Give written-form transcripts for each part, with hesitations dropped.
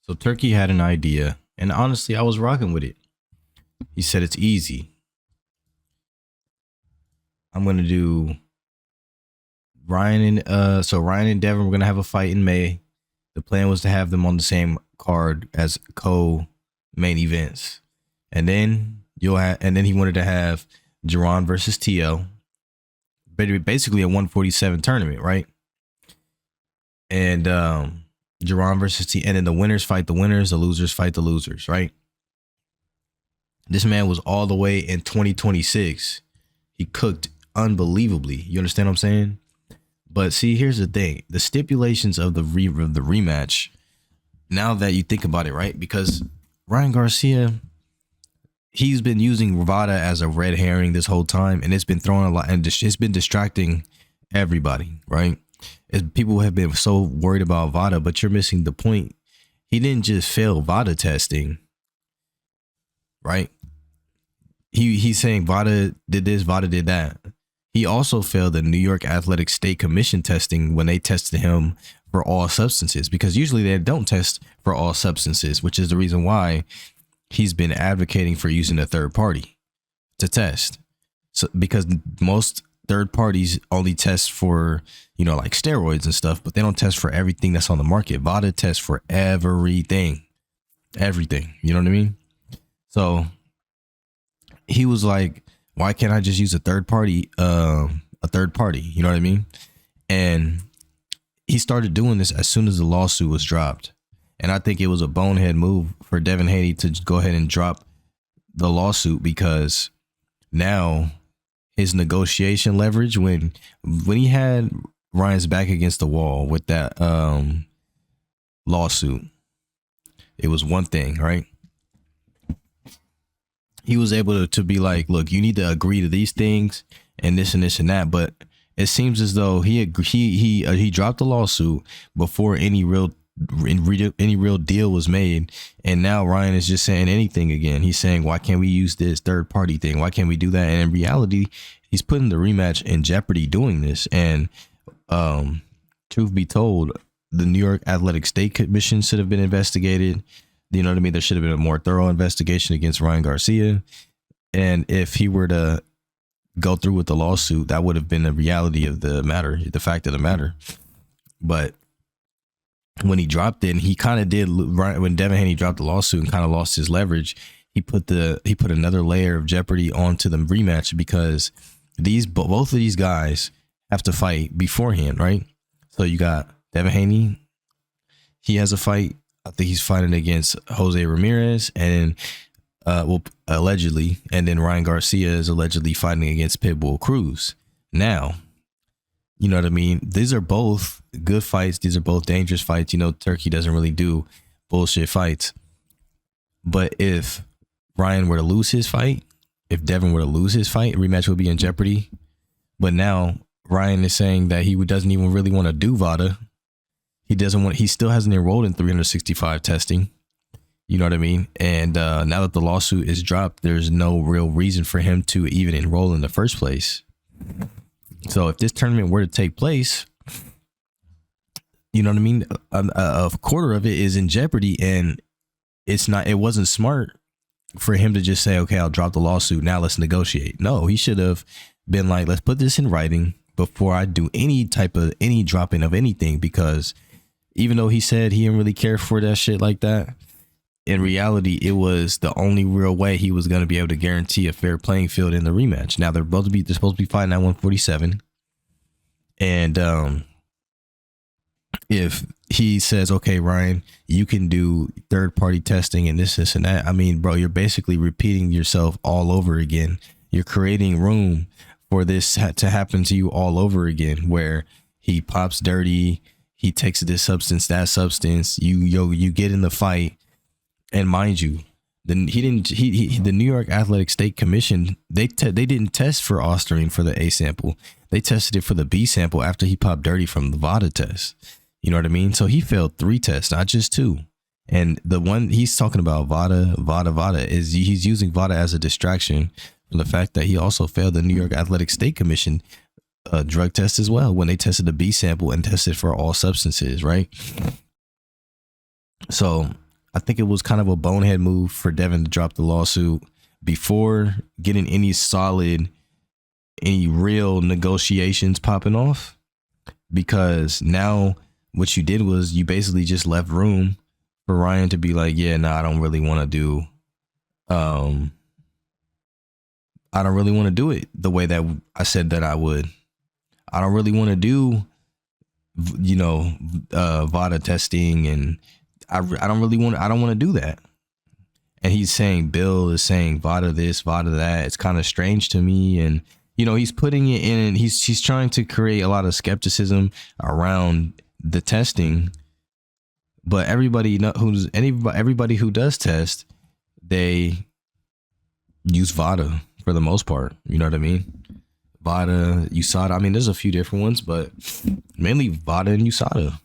So Turkey had an idea, and honestly, I was rocking with it. He said it's easy. I'm gonna do Ryan and Devin were gonna have a fight in May. The plan was to have them on the same card as co-main events, and then he wanted to have Jerron versus TL, basically a 147 tournament, right? And Jerron versus T, and then the winners fight the winners, the losers fight the losers, right? This man was all the way in 2026. He cooked unbelievably. You understand what I'm saying? But see, here's the thing: the stipulations of the rematch. Now that you think about it, right? Because Ryan Garcia, he's been using VADA as a red herring this whole time, and it's been throwing a lot, and it's been distracting everybody, right? People have been so worried about VADA, but you're missing the point. He didn't just fail VADA testing, right? He's saying VADA did this, VADA did that. He also failed the New York Athletic State Commission testing when they tested him for all substances, because usually they don't test for all substances, which is the reason why he's been advocating for using a third party to test. So because most third parties only test for, like steroids and stuff, but they don't test for everything that's on the market. VADA tests for everything. You know what I mean? So he was like, why can't I just use a third party? You know what I mean? And he started doing this as soon as the lawsuit was dropped. And I think it was a bonehead move for Devin Haney to go ahead and drop the lawsuit, because now his negotiation leverage, when he had Ryan's back against the wall with that lawsuit, it was one thing, right? He was able to be like, look, you need to agree to these things and this and this and that. But it seems as though he dropped the lawsuit before any real deal was made. And now Ryan is just saying anything again. He's saying, why can't we use this third party thing? Why can't we do that? And in reality, he's putting the rematch in jeopardy doing this. And truth be told, the New York Athletic State Commission should have been investigated. You know what I mean? There should have been a more thorough investigation against Ryan Garcia. And if he were to go through with the lawsuit, that would have been the reality of the matter, the fact of the matter. But when he dropped it, and he kind of did, when Devin Haney dropped the lawsuit and kind of lost his leverage, he put another layer of jeopardy onto the rematch, because both of these guys have to fight beforehand, right? So you got Devin Haney, he has a fight. I think he's fighting against Jose Ramirez, and allegedly, and then Ryan Garcia is allegedly fighting against Pitbull Cruz. Now, you know what I mean? These are both good fights. These are both dangerous fights. Turkey doesn't really do bullshit fights. But if Ryan were to lose his fight, if Devin were to lose his fight, rematch would be in jeopardy. But now Ryan is saying that he doesn't even really want to do VADA. He still hasn't enrolled in 365 testing. You know what I mean? And now that the lawsuit is dropped, there's no real reason for him to even enroll in the first place. So if this tournament were to take place, you know what I mean? A quarter of it is in jeopardy, and it wasn't smart for him to just say, okay, I'll drop the lawsuit. Now let's negotiate. No, he should have been like, let's put this in writing before I do any dropping of anything, because even though he said he didn't really care for that shit like that, in reality, it was the only real way he was going to be able to guarantee a fair playing field in the rematch. Now they're supposed to be fighting at 147. And if he says, okay, Ryan, you can do third party testing and this and that, I mean, bro, you're basically repeating yourself all over again. You're creating room for this to happen to you all over again, where he pops dirty. He takes this substance, that substance. You get in the fight, and mind you, the New York Athletic State Commission, they didn't test for Osterine for the A sample. They tested it for the B sample after he popped dirty from the VADA test. You know what I mean? So he failed 3 tests, not just 2. And the one he's talking about, VADA, is he's using VADA as a distraction from the fact that he also failed the New York Athletic State Commission drug test as well, when they tested the B sample and tested for all substances, right? So I think it was kind of a bonehead move for Devin to drop the lawsuit before getting any real negotiations popping off. Because now what you did was you basically just left room for Ryan to be like, yeah, no, I don't really want to do, I don't really want to do it the way that I said that I would. I don't really want to do, VADA testing, and I don't really want. I don't want to do that. And he's saying Bill is saying VADA this, VADA that. It's kind of strange to me, and he's putting it in, and he's trying to create a lot of skepticism around the testing. But everybody who does test, they use VADA for the most part. You know what I mean? VADA, USADA. I mean, there's a few different ones, but mainly VADA and USADA.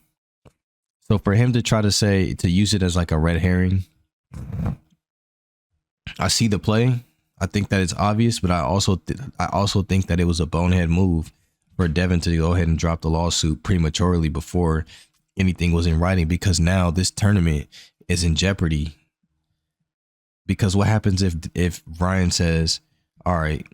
So for him to try to use it as like a red herring, I see the play. I think that it's obvious, but I also think that it was a bonehead move for Devin to go ahead and drop the lawsuit prematurely before anything was in writing, because now this tournament is in jeopardy. Because what happens if Ryan says, all right,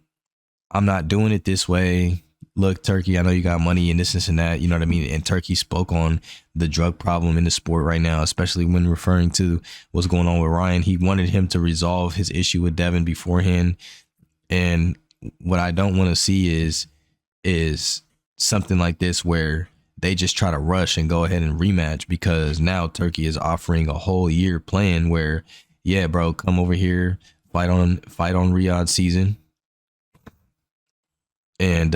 I'm not doing it this way. Look, Turkey, I know you got money and this and that, you know what I mean? And Turkey spoke on the drug problem in the sport right now, especially when referring to what's going on with Ryan. He wanted him to resolve his issue with Devin beforehand. And what I don't want to see is something like this where they just try to rush and go ahead and rematch, because now Turkey is offering a whole year plan where, yeah, bro, come over here, fight on Riyadh season, and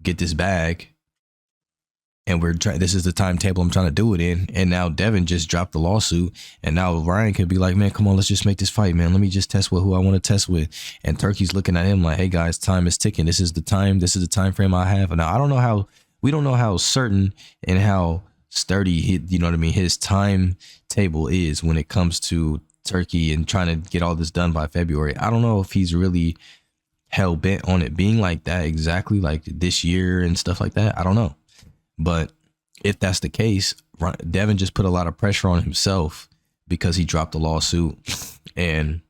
get this bag. And this is the timetable I'm trying to do it in. And now Devin just dropped the lawsuit, and now Ryan could be like, man, come on, let's just make this fight, man. Let me just test with who I want to test with. And Turkey's looking at him like, hey guys, time is ticking. This is the time frame I have. And now we don't know how certain and how sturdy his timetable is when it comes to Turkey and trying to get all this done by February. I don't know if he's really hell bent on it being like that exactly, like this year and stuff like that. I don't know. But if that's the case, Devin just put a lot of pressure on himself because he dropped the lawsuit. And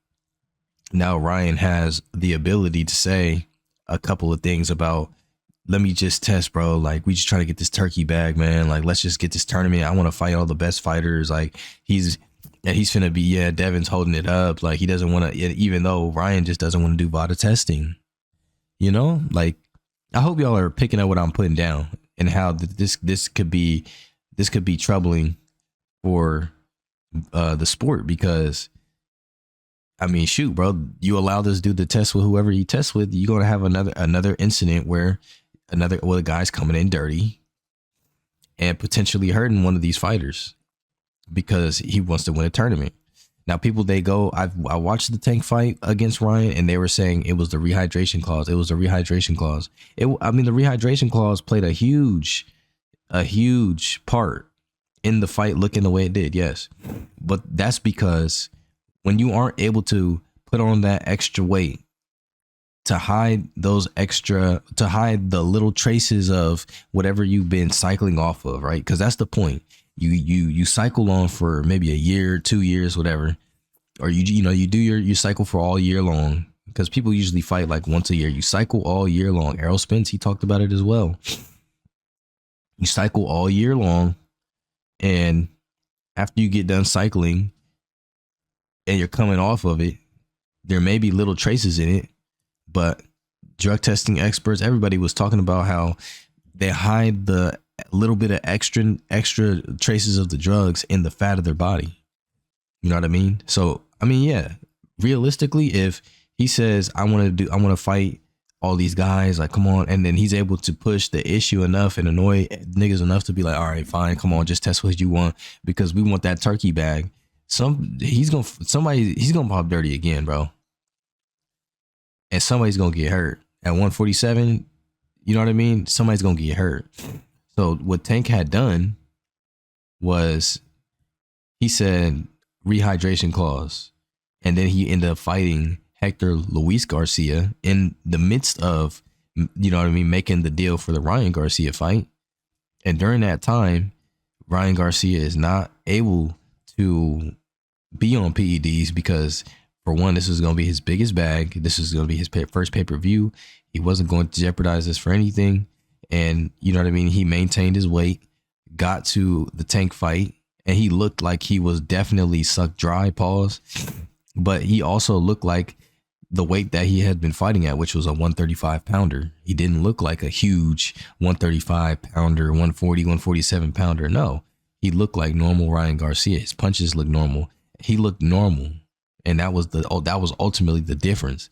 now Ryan has the ability to say a couple of things about, let me just test, bro. Like, we just trying to get this Turkey bag, man. Like, let's just get this tournament. I want to fight all the best fighters. Like, he's finna be, Devin's holding it up. Like, he doesn't want to, even though Ryan just doesn't want to do VADA testing. Like, I hope y'all are picking up what I'm putting down and how this could be troubling for the sport, because I mean, shoot, bro, you allow this dude to test with whoever he tests with, you're gonna have another incident where a guy's coming in dirty and potentially hurting one of these fighters because he wants to win a tournament. Now, I watched the Tank fight against Ryan, and they were saying it was the rehydration clause. The rehydration clause played a huge part in the fight looking the way it did, yes. But that's because when you aren't able to put on that extra weight to hide the little traces of whatever you've been cycling off of, right? Because that's the point. You cycle on for maybe a year, 2 years, whatever, or you do your cycle for all year long, because people usually fight like once a year. You cycle all year long. Errol Spence, he talked about it as well. You cycle all year long, and after you get done cycling and you're coming off of it, there may be little traces in it, but drug testing experts, everybody was talking about how they hide the little bit of extra traces of the drugs in the fat of their body. You know what I mean? So, I mean, yeah, realistically, if he says, I want to fight all these guys, like, come on. And then he's able to push the issue enough and annoy niggas enough to be like, all right, fine, come on, just test what you want, because we want that Turkey bag. He's gonna pop dirty again, bro. And somebody's gonna get hurt at 147. You know what I mean? Somebody's gonna get hurt. So what Tank had done was he said rehydration clause, and then he ended up fighting Hector Luis Garcia in the midst of, you know what I mean, making the deal for the Ryan Garcia fight. And during that time, Ryan Garcia is not able to be on PEDs because, for one, this was going to be his biggest bag. This is going to be his first pay-per-view. He wasn't going to jeopardize this for anything. And you know what I mean? He maintained his weight, got to the Tank fight, and he looked like he was definitely sucked dry, pause. But he also looked like the weight that he had been fighting at, which was a 135 pounder. He didn't look like a huge 135 pounder, 140, 147 pounder. No, he looked like normal Ryan Garcia. His punches looked normal. He looked normal. And that was ultimately the difference.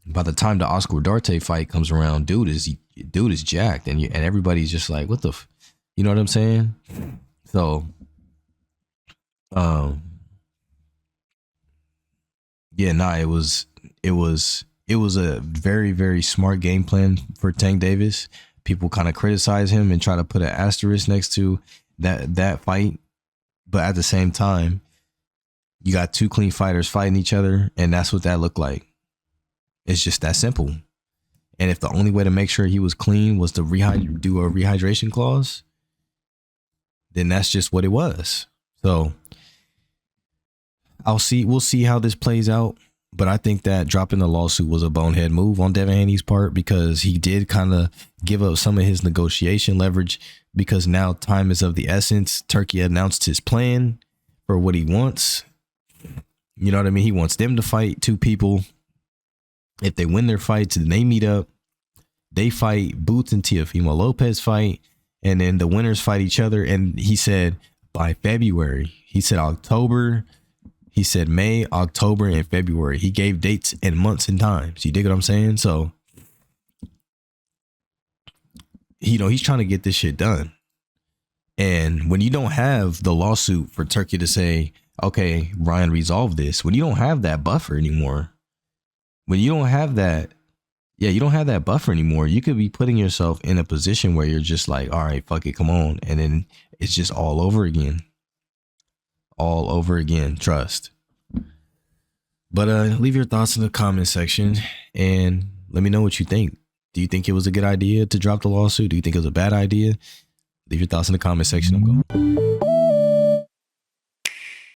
By the time the Oscar Duarte fight comes around, dude is jacked, and everybody's just like, what the, you know what I'm saying? So, yeah, nah, it was a very, very smart game plan for Tank Davis. People kind of criticize him and try to put an asterisk next to that fight, but at the same time, you got two clean fighters fighting each other, and that's what that looked like. It's just that simple. And if the only way to make sure he was clean was to do a rehydration clause, then that's just what it was. So we'll see how this plays out. But I think that dropping the lawsuit was a bonehead move on Devin Haney's part, because he did kind of give up some of his negotiation leverage, because now time is of the essence. Turkey announced his plan for what he wants. You know what I mean? He wants them to fight two people. If they win their fights, then they meet up. They fight. Boots and Teofimo Lopez fight. And then the winners fight each other. And he said by February. He said October. He said May, October, and February. He gave dates and months and times. You dig what I'm saying? So, he's trying to get this shit done. And when you don't have the lawsuit for Turkey to say, okay, Ryan, resolve this. When you don't have that buffer anymore, when you don't have that, you don't have that buffer anymore, you could be putting yourself in a position where you're just like, all right, fuck it, come on. And then it's just all over again. All over again, trust. But leave your thoughts in the comment section and let me know what you think. Do you think it was a good idea to drop the lawsuit? Do you think it was a bad idea? Leave your thoughts in the comment section. I'm going.